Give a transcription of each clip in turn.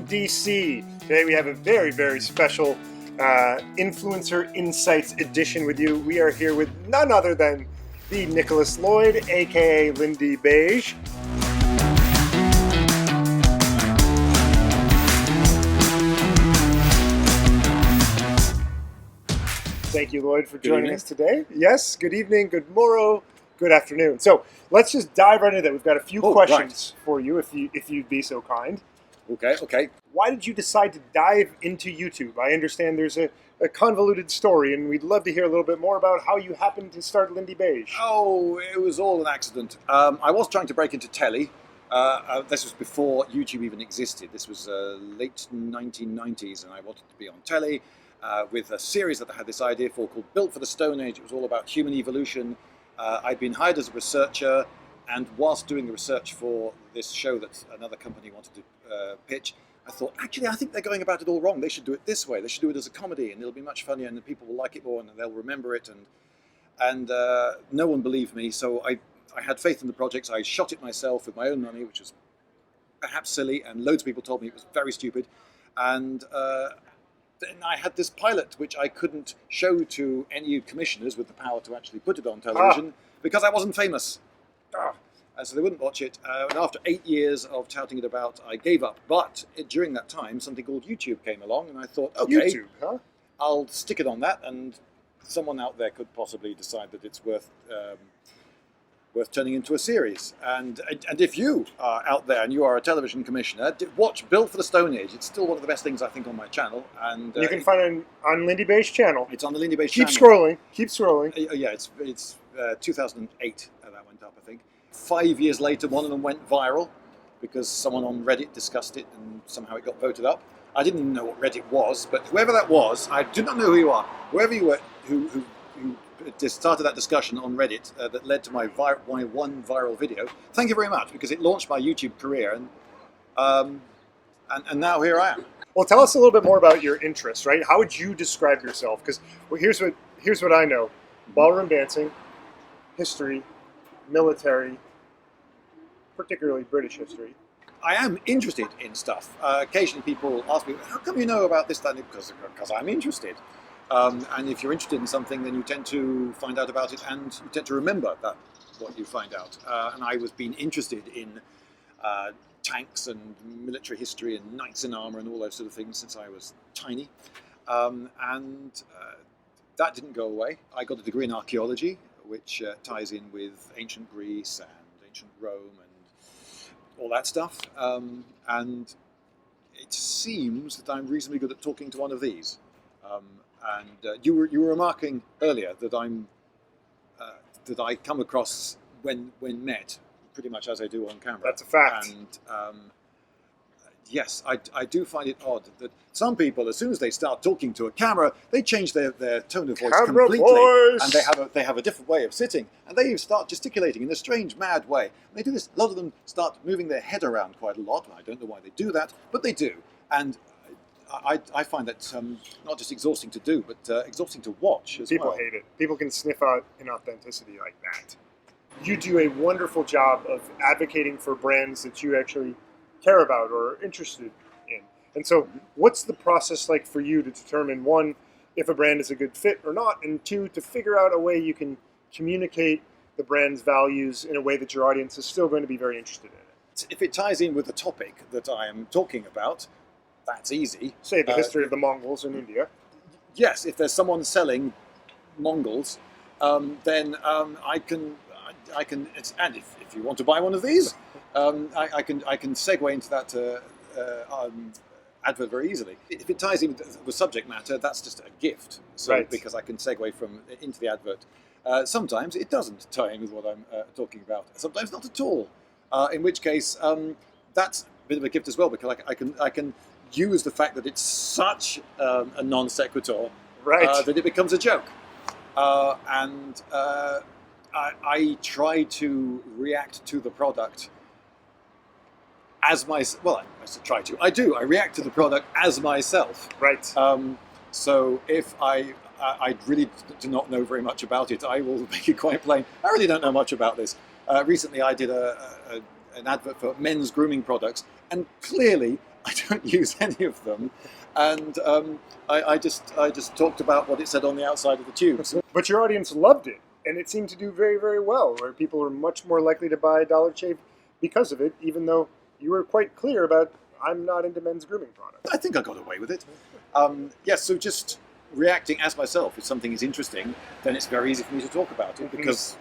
DC. Today we have a very, very special Influencer Insights edition with you. We are here with none other than the Nicholas Lloyd, aka Lindybeige. Thank you, Lloyd, for joining us today. Yes, good evening, good morrow, good afternoon. So let's just dive right into that. We've got a few questions for you, if you'd be so kind. Okay. Why did you decide to dive into YouTube? I understand there's a convoluted story, and we'd love to hear a little bit more about how you happened to start Lindybeige. Oh, it was all an accident. I was trying to break into telly. This was before YouTube even existed. This was late 1990s, and I wanted to be on telly with a series that I had this idea for called Built for the Stone Age. It was all about human evolution. I'd been hired as a researcher, and whilst doing the research for this show that another company wanted to pitch, I thought, actually, I think they're going about it all wrong. They should do it this way. They should do it as a comedy, and it'll be much funnier, and the people will like it more, and they'll remember it. And no one believed me, so I had faith in the project. I shot it myself with my own money, which was perhaps silly, and loads of people told me it was very stupid. And then I had this pilot, which I couldn't show to any commissioners with the power to actually put it on television because I wasn't famous. So they wouldn't watch it. And after 8 years of touting it about, I gave up. But during that time, something called YouTube came along, and I thought, okay, YouTube, I'll stick it on that, and someone out there could possibly decide that it's worth turning into a series. And if you are out there and you are a television commissioner, watch Built for the Stone Age. It's still one of the best things, I think, on my channel. And you can find it on Lindybeige channel. It's on the Lindybeige channel. Keep scrolling. Yeah, it's 2008 that went up, I think. 5 years later, one of them went viral because someone on Reddit discussed it and somehow it got voted up. I didn't even know what Reddit was, but whoever that was, I do not know who you are. Whoever you were who started that discussion on Reddit that led to my one viral video, thank you very much, because it launched my YouTube career, and now here I am. Well, tell us a little bit more about your interests, right? How would you describe yourself? Because here's what I know: ballroom dancing, history, military, particularly British history. I am interested in stuff. Occasionally people ask me, how come you know about this, that, because I'm interested. And if you're interested in something, then you tend to find out about it, and you tend to remember what you find out. And I was being interested in tanks and military history and knights in armour and all those sort of things since I was tiny. And that didn't go away. I got a degree in archaeology, which ties in with ancient Greece and ancient Rome and all that stuff. And it seems that I'm reasonably good at talking to one of these. You were remarking earlier that I come across when met pretty much as I do on camera. That's a fact. And yes, I do find it odd that some people, as soon as they start talking to a camera, they change their tone of voice completely, and they have a different way of sitting, and they start gesticulating in a strange, mad way. And they do this. A lot of them start moving their head around quite a lot. I don't know why they do that, but they do. And I find that not just exhausting to do, but exhausting to watch as well. People hate it. People can sniff out inauthenticity like that. You do a wonderful job of advocating for brands that you actually care about or are interested in. And so what's the process like for you to determine, one, if a brand is a good fit or not, and two, to figure out a way you can communicate the brand's values in a way that your audience is still going to be very interested in it? If it ties in with the topic that I am talking about, that's easy. Say the history of the Mongols in India. Yes, if there's someone selling Mongols, then I can. And if you want to buy one of these, I can segue into that advert very easily. If it ties in with the subject matter, that's just a gift. So right. Because I can segue into the advert. Sometimes it doesn't tie in with what I'm talking about. Sometimes not at all. In which case, that's a bit of a gift as well, because I can use the fact that it's such a non sequitur that it becomes a joke. I try to react to the product as myself. Well, I do. I react to the product as myself. Right. So if I really do not know very much about it, I will make it quite plain. I really don't know much about this. Recently, I did an advert for men's grooming products, and clearly I don't use any of them, and I just talked about what it said on the outside of the tubes. But your audience loved it, and it seemed to do very, very well, where people are much more likely to buy Dollar Shave because of it, even though you were quite clear about, I'm not into men's grooming products. I think I got away with it. Yes, so just reacting as myself. If something is interesting, then it's very easy for me to talk about it, because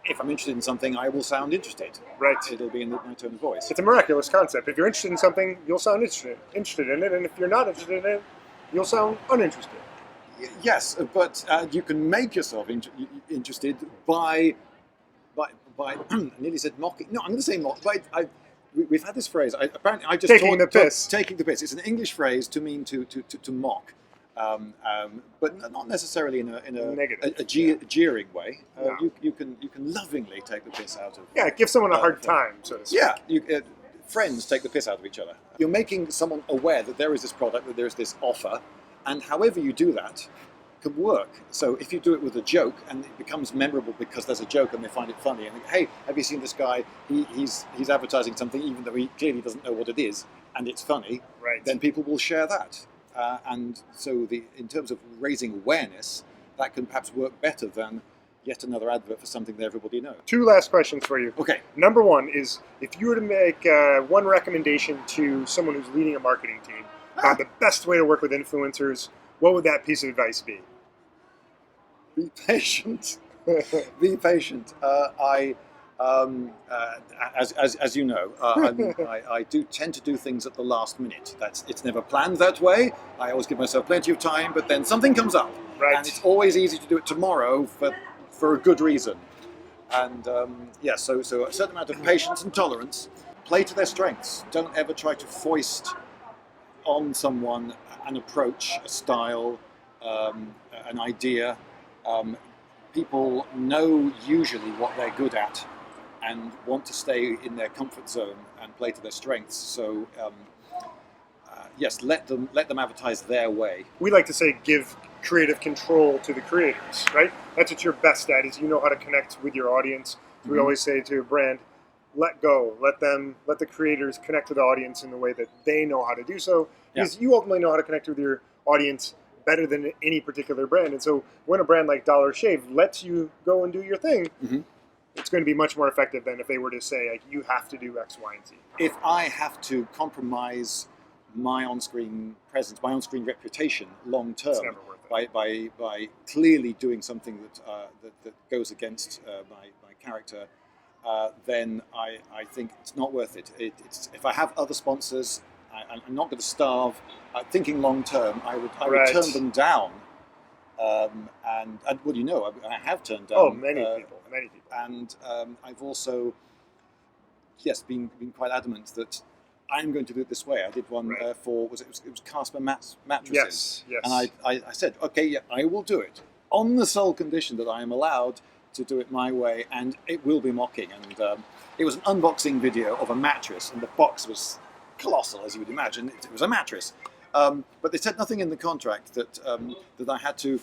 if I'm interested in something, I will sound interested. Right. It'll be in my tone of voice. It's a miraculous concept. If you're interested in something, you'll sound interested in it, and if you're not interested in it, you'll sound uninterested. Yes, but you can make yourself interested by I nearly said mocking. No, I'm going to say mock. We've had this phrase. Apparently, I just Taking the piss. Taking the piss. It's an English phrase to mean to mock, but not necessarily in a Negative. jeering way. No. You can lovingly take the piss out of. Yeah, give someone a hard time, so to speak. Yeah, friends take the piss out of each other. You're making someone aware that there is this product, that there is this offer, and however you do that can work. So if you do it with a joke and it becomes memorable because there's a joke and they find it funny, and they go, hey, have you seen this guy? He's advertising something even though he clearly doesn't know what it is, and it's funny. Right. Then people will share that. And so in terms of raising awareness, that can perhaps work better than yet another advert for something that everybody knows. 2 last questions for you. Okay. Number 1 is, if you were to make one recommendation to someone who's leading a marketing team about the best way to work with influencers, what would that piece of advice be? Be patient. Be patient. As you know, I do tend to do things at the last minute. It's never planned that way. I always give myself plenty of time, but then something comes up, Right. and it's always easy to do it tomorrow for a good reason. And so a certain amount of patience and tolerance. Play to their strengths. Don't ever try to foist on someone an approach, a style, an idea. People know usually what they're good at and want to stay in their comfort zone and play to their strengths. So yes, let them advertise their way. We like to say give creative control to the creators, right? That's what you're best at, is you know how to connect with your audience. So we always say to a brand, let go, let the creators connect with the audience in the way that they know how to do so, because you ultimately know how to connect with your audience better than any particular brand. And so when a brand like Dollar Shave lets you go and do your thing, it's going to be much more effective than if they were to say, like, you have to do X, Y, and Z. If I have to compromise my on-screen presence, my on-screen reputation long term, It's never worth it. by clearly doing something that goes against my character, then I think it's not worth it. It's if I have other sponsors, I'm not going to starve. Thinking long term, I would turn them down. And well, you know, I have turned down. Many people. And I've also, been quite adamant that I'm going to do it this way. I did one for it was Casper mattresses. Yes. And I said, okay, yeah, I will do it on the sole condition that I am allowed to do it my way, and it will be mocking. And it was an unboxing video of a mattress, and the box was colossal, as you would imagine. It was a mattress, but they said nothing in the contract that I had to.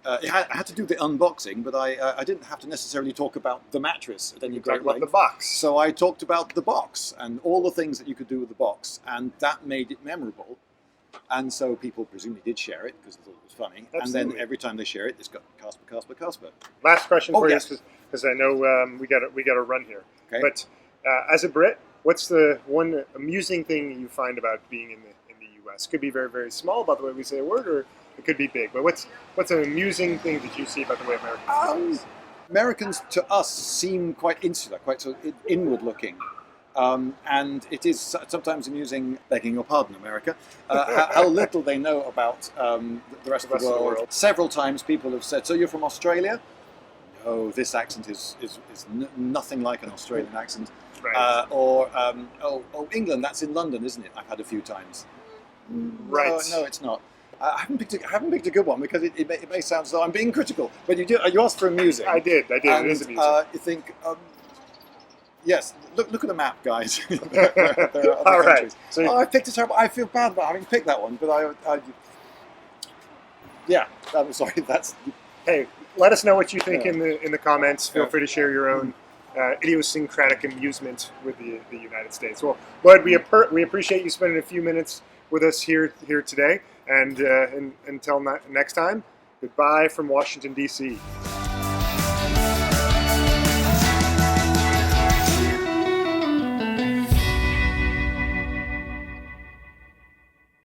I had to do the unboxing, but I didn't have to necessarily talk about the mattress at any great length. About the box. So I talked about the box and all the things that you could do with the box, and that made it memorable. And so people presumably did share it because they thought it was funny. Absolutely. And then every time they share it, it's got Casper. Last question for yes. you, because I know we got to run here. Okay. But as a Brit, what's the one amusing thing you find about being in the U.S.? Could be very, very small about the way we say a word, or it could be big. But what's an amusing thing that you see about the way Americans? Americans to us seem quite insular, quite sort of inward-looking. And it is sometimes amusing, begging your pardon, America, how little they know about the rest of the world. Several times people have said, so you're from Australia? No, this accent is nothing like an Australian accent. Right. Or England, that's in London, isn't it? I've had a few times. Right. No, it's not. I haven't picked a good one because it may sound as though I'm being critical. But you asked for amusing. I did. And, it is amusing. You think... yes, look at the map, guys. there are other All right. countries. So, I picked a terrible. I feel bad about having picked that one, but I'm sorry. That's hey, let us know what you think in the comments. Feel free to share your own. idiosyncratic amusement with the United States. Well, Lloyd, we appreciate you spending a few minutes with us here today, and until next time, goodbye from Washington, D.C.